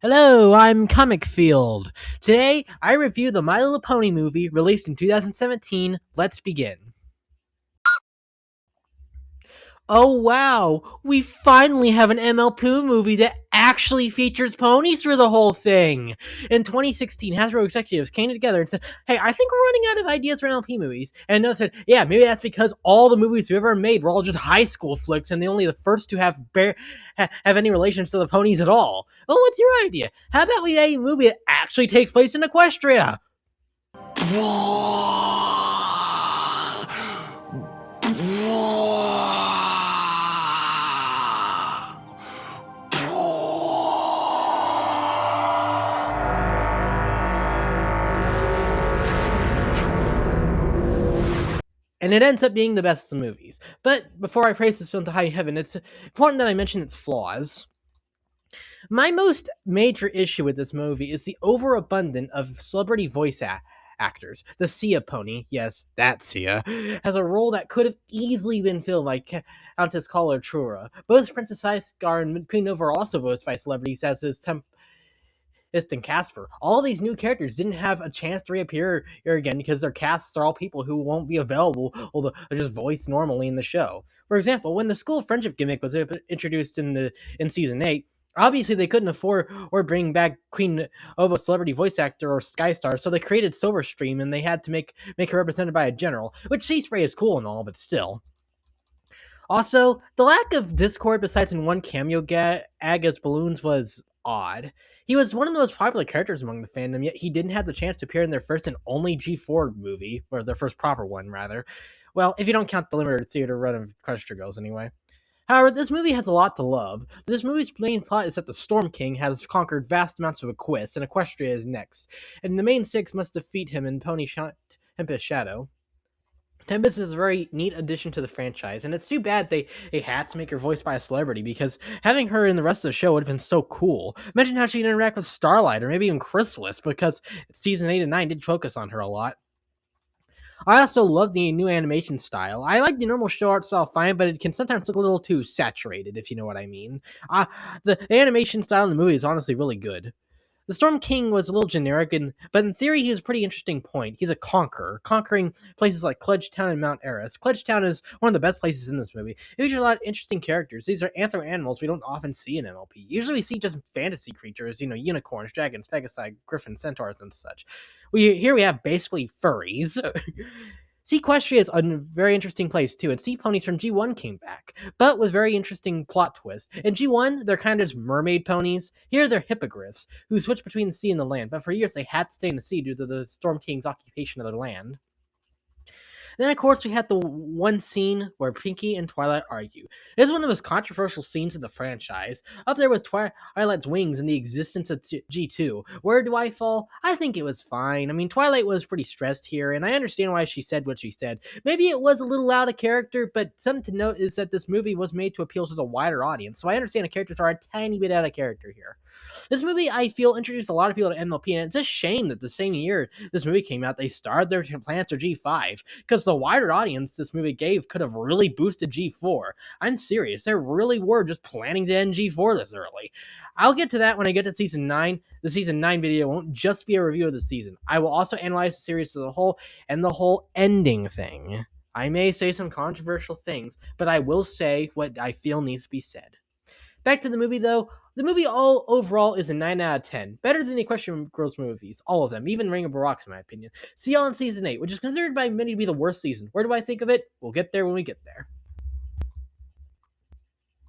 Hello, I'm Comic Field. Today, I review the My Little Pony movie released in 2017. Let's begin. Oh wow, we finally have an MLP movie that actually features ponies through the whole thing. In 2016, Hasbro executives came together and said, "Hey, I think we're running out of ideas for MLP movies." And another said, "Yeah, maybe that's because all the movies we've ever made were all just high school flicks, and they're only the first to have have any relations to the ponies at all." Oh, what's your idea? How about we make a movie that actually takes place in Equestria? And it ends up being the best of the movies. But before I praise this film to high heaven, it's important that I mention its flaws. My most major issue with this movie is the overabundance of celebrity actors. The Sia pony, yes, that Sia, has a role that could have easily been filled by Countess Caller Trura. Both Princess Icegar and Queen Nova are also voiced by celebrities, as is and Casper. All these new characters didn't have a chance to reappear here again because their casts are all people who won't be available or just voiced normally in the show. For example, when the school friendship gimmick was introduced in season 8, obviously they couldn't afford or bring back Queen of a celebrity voice actor or Skystar, so they created Silverstream and they had to make her represented by a general, which Sea Spray is cool and all, but still. Also, the lack of Discord besides in one cameo gag as Balloons was odd. He was one of the most popular characters among the fandom, yet he didn't have the chance to appear in their first and only G4 movie, or their first proper one, rather. Well, if you don't count the limited theater run of Question Girls, anyway. However, this movie has a lot to love. This movie's main plot is that the Storm King has conquered vast amounts of Equus, and Equestria is next, and the main six must defeat him in Tempest Shadow. Tempest is a very neat addition to the franchise, and it's too bad they had to make her voiced by a celebrity because having her in the rest of the show would have been so cool. Imagine how she'd interact with Starlight or maybe even Chrysalis because season 8 and 9 did focus on her a lot. I also love the new animation style. I like the normal show art style fine, but it can sometimes look a little too saturated, if you know what I mean. The animation style in the movie is honestly really good. The Storm King was a little generic, but in theory, he has a pretty interesting point. He's a conqueror, conquering places like Town and Mount Eris. Town is one of the best places in this movie. It features a lot of interesting characters. These are anthro animals we don't often see in MLP. Usually we see just fantasy creatures, unicorns, dragons, pegasi, griffins, centaurs, and such. Here we have basically furries. Sequestria is a very interesting place too, and sea ponies from G1 came back, but with very interesting plot twist. In G1, they're kind of just mermaid ponies. Here, they're hippogriffs who switch between the sea and the land, but for years they had to stay in the sea due to the Storm King's occupation of their land. Then, of course, we had the one scene where Pinkie and Twilight argue. It is one of the most controversial scenes in the franchise, up there with Twilight's wings and the existence of G2. Where do I fall? I think it was fine. I mean, Twilight was pretty stressed here, and I understand why she said what she said. Maybe it was a little out of character, but something to note is that this movie was made to appeal to the wider audience, so I understand the characters are a tiny bit out of character here. This movie, I feel, introduced a lot of people to MLP, and it's a shame that the same year this movie came out, they started their plans for G5, because the wider audience this movie gave could have really boosted G4. I'm serious, they really were just planning to end G4 this early. I'll get to that when I get to season 9. The season 9 video won't just be a review of the season. I will also analyze the series as a whole and the whole ending thing. I may say some controversial things, but I will say what I feel needs to be said. Back to the movie, though. The movie all overall is a 9 out of 10. Better than the Question Girls movies. All of them. Even Ring of Barracks, in my opinion. See y'all in Season 8, which is considered by many to be the worst season. Where do I think of it? We'll get there when we get there.